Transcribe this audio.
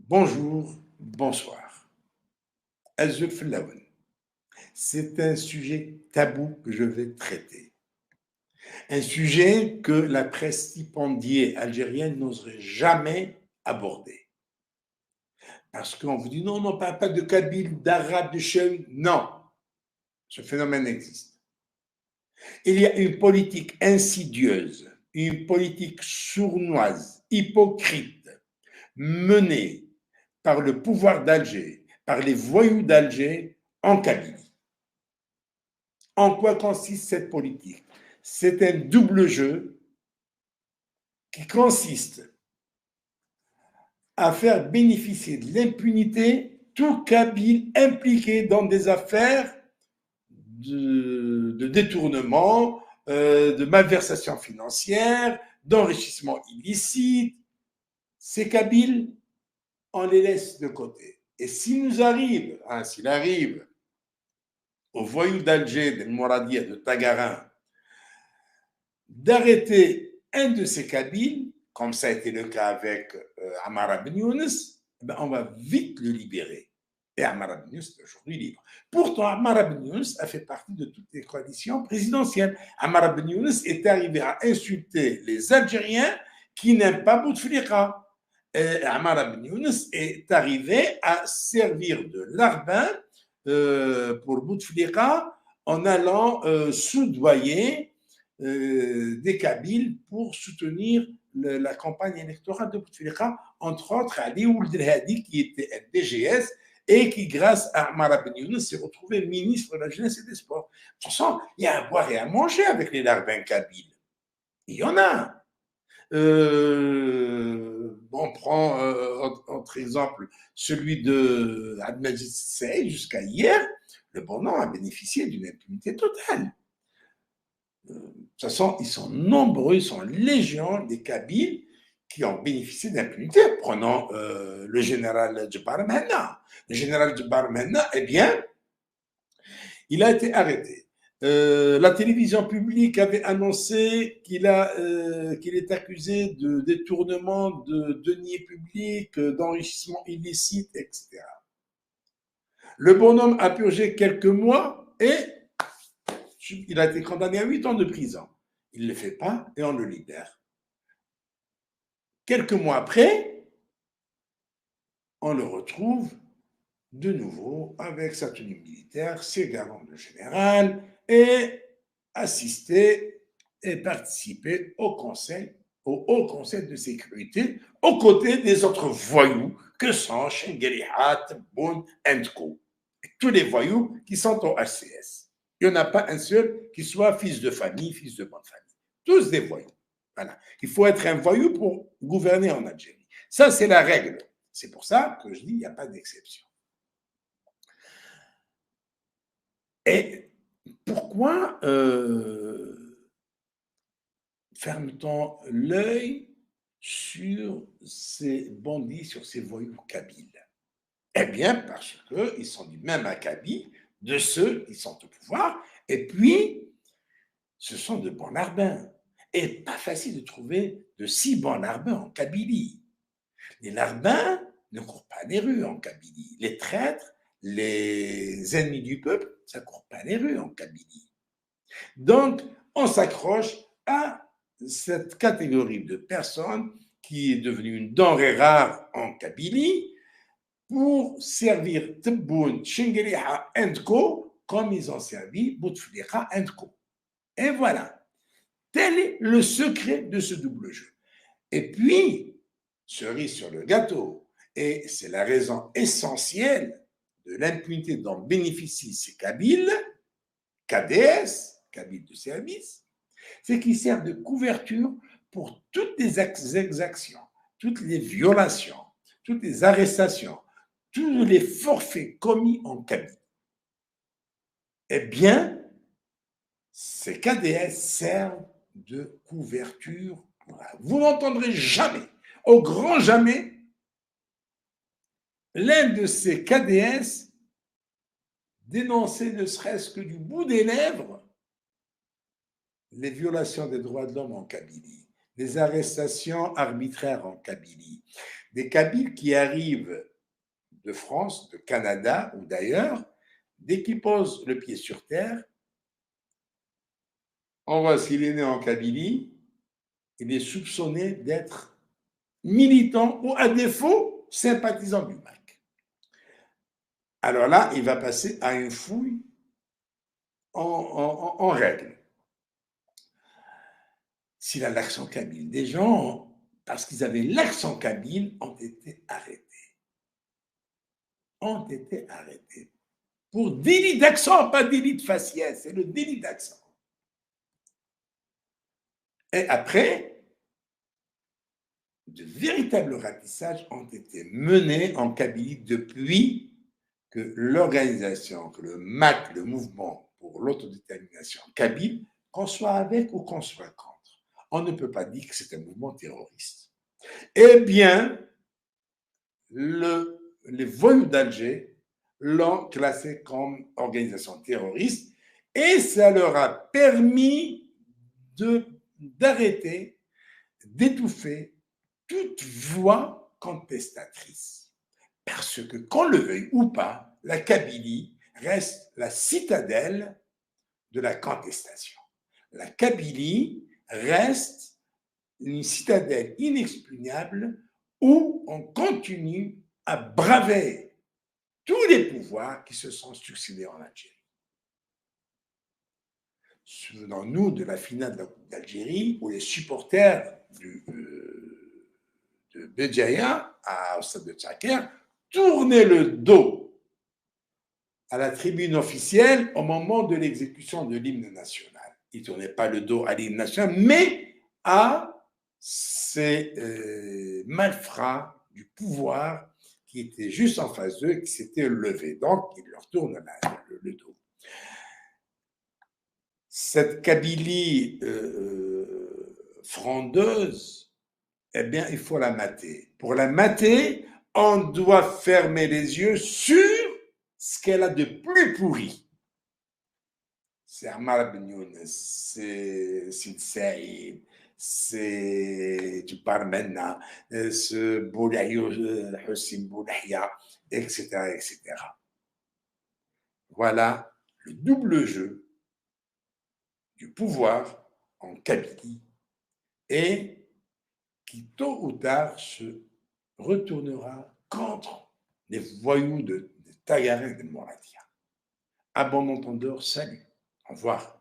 Bonjour, bonsoir. Azul Flaoun. C'est un sujet tabou que je vais traiter. Un sujet que la presse stipendiée algérienne n'oserait jamais aborder. Parce qu'on vous dit non, on ne parle pas de Kabyle, d'Arabe, de Chéri. Non, ce phénomène existe. Il y a une politique insidieuse, une politique sournoise, hypocrite, menée par le pouvoir d'Alger, par les voyous d'Alger en Kabylie. En quoi consiste cette politique? C'est un double jeu qui consiste à faire bénéficier de l'impunité tout Kabyle impliqué dans des affaires de détournement, de malversation financière, d'enrichissement illicite. Ces Kabyles, on les laisse de côté. Et s'il arrive aux voyous d'Alger, de Mouradia, de Tagarin, d'arrêter un de ces Kabyles, comme ça a été le cas avec Amara Ben Younes, ben on va vite le libérer. Et Amara Ben Younes est aujourd'hui libre. Pourtant, Amara Ben Younes a fait partie de toutes les coalitions présidentielles. Amara Ben Younes est arrivé à insulter les Algériens qui n'aiment pas Bouteflika. Amara Ben Younes est arrivé à servir de larbin pour Bouteflika en allant soudoyer des Kabyles pour soutenir la campagne électorale de Bouteflika, entre autres Ali Ould El Hadi, qui était un DGS et qui, grâce à Amara Ben Younes, s'est retrouvé ministre de la Jeunesse et des Sports. De toute façon, il y a à boire et à manger avec les larbins kabyles. Il y en a. On prend entre exemple celui de Abdelmajid Sey jusqu'à hier. Le bonhomme a bénéficié d'une impunité totale. De toute façon, ils sont nombreux, ils sont légion des Kabyles qui ont bénéficié d'impunité. Prenons le général Djebar Menna. Le général Djebar Menna, eh bien, il a été arrêté. La télévision publique avait annoncé qu'il est accusé de détournement de deniers publics, d'enrichissement illicite, etc. Le bonhomme a purgé quelques mois et il a été condamné à 8 ans de prison. Il ne le fait pas et on le libère. Quelques mois après, on le retrouve de nouveau avec sa tenue militaire, ses galons de général et assister et participer au Haut Conseil de sécurité, aux côtés des autres voyous que sont Chenguerihat, Boun et Co. Tous les voyous qui sont au HCS. Il n'y en a pas un seul qui soit fils de famille, fils de bonne famille. Tous des voyous. Voilà. Il faut être un voyou pour gouverner en Algérie. Ça, c'est la règle. C'est pour ça que je dis qu'il n'y a pas d'exception. Et pourquoi ferme-t-on l'œil sur ces bandits, sur ces voyous kabyles? Eh bien, parce qu'ils sont du même acabit de ceux qui sont au pouvoir, et puis, ce sont de bons larbins. Et pas facile de trouver de si bons larbins en Kabylie. Les larbins ne courent pas les rues en Kabylie. Les traîtres, les ennemis du peuple, ça ne court pas les rues en Kabylie. Donc, on s'accroche à cette catégorie de personnes qui est devenue une denrée rare en Kabylie pour servir Tebboune, Chengueriha et Co. comme ils ont servi Bouteflika et Co. Et voilà. Tel est le secret de ce double jeu. Et puis, cerise sur le gâteau, et c'est la raison essentielle de l'impunité dont bénéficient ces Kabyles, KDS, Kabyles de service, c'est qu'ils servent de couverture pour toutes les exactions, toutes les violations, toutes les arrestations, tous les forfaits commis en Kabylie. Eh bien, ces KDS servent de couverture. Vous n'entendrez jamais, au grand jamais, l'un de ces KDS dénoncer ne serait-ce que du bout des lèvres les violations des droits de l'homme en Kabylie, les arrestations arbitraires en Kabylie, des Kabyles qui arrivent de France, de Canada ou d'ailleurs, dès qu'ils posent le pied sur terre, on voit s'il est né en Kabylie, il est soupçonné d'être militant ou à défaut sympathisant du MAC. Alors là, il va passer à une fouille en règle. S'il a l'accent kabyle, des gens, parce qu'ils avaient l'accent kabyle, ont été arrêtés. Ont été arrêtés. Pour délit d'accent, pas délit de faciès, c'est le délit d'accent. Et après, de véritables ratissages ont été menés en Kabylie depuis que l'organisation, que le MAC, le mouvement pour l'autodétermination kabyle, qu'on soit avec ou qu'on soit contre, on ne peut pas dire que c'est un mouvement terroriste. Eh bien, les voyous d'Alger l'ont classé comme organisation terroriste et ça leur a permis d'arrêter, d'étouffer toute voix contestatrice. Parce que, qu'on le veuille ou pas, la Kabylie reste la citadelle de la contestation. La Kabylie reste une citadelle inexpugnable où on continue à braver tous les pouvoirs qui se sont succédés en Algérie. Souvenons-nous de la finale de la Coupe d'Algérie où les supporters de Béjaïa au stade de Tchaker tournaient le dos à la tribune officielle au moment de l'exécution de l'hymne national. Ils ne tournaient pas le dos à l'hymne national, mais à ces malfrats du pouvoir qui étaient juste en face d'eux et qui s'étaient levés. Donc, ils leur tournent le dos. Cette Kabylie frondeuse, eh bien, il faut la mater. Pour la mater, on doit fermer les yeux sur ce qu'elle a de plus pourri. C'est Ammar Ben Younes, c'est Sid Saïd, c'est Djibar Menna, c'est Hussein Boulahia, etc., etc. Voilà le double jeu du pouvoir en Kabylie et qui, tôt ou tard, se retournera contre les voyous de Tagarin et de Mouradia. À bon entendeur, salut. Au revoir.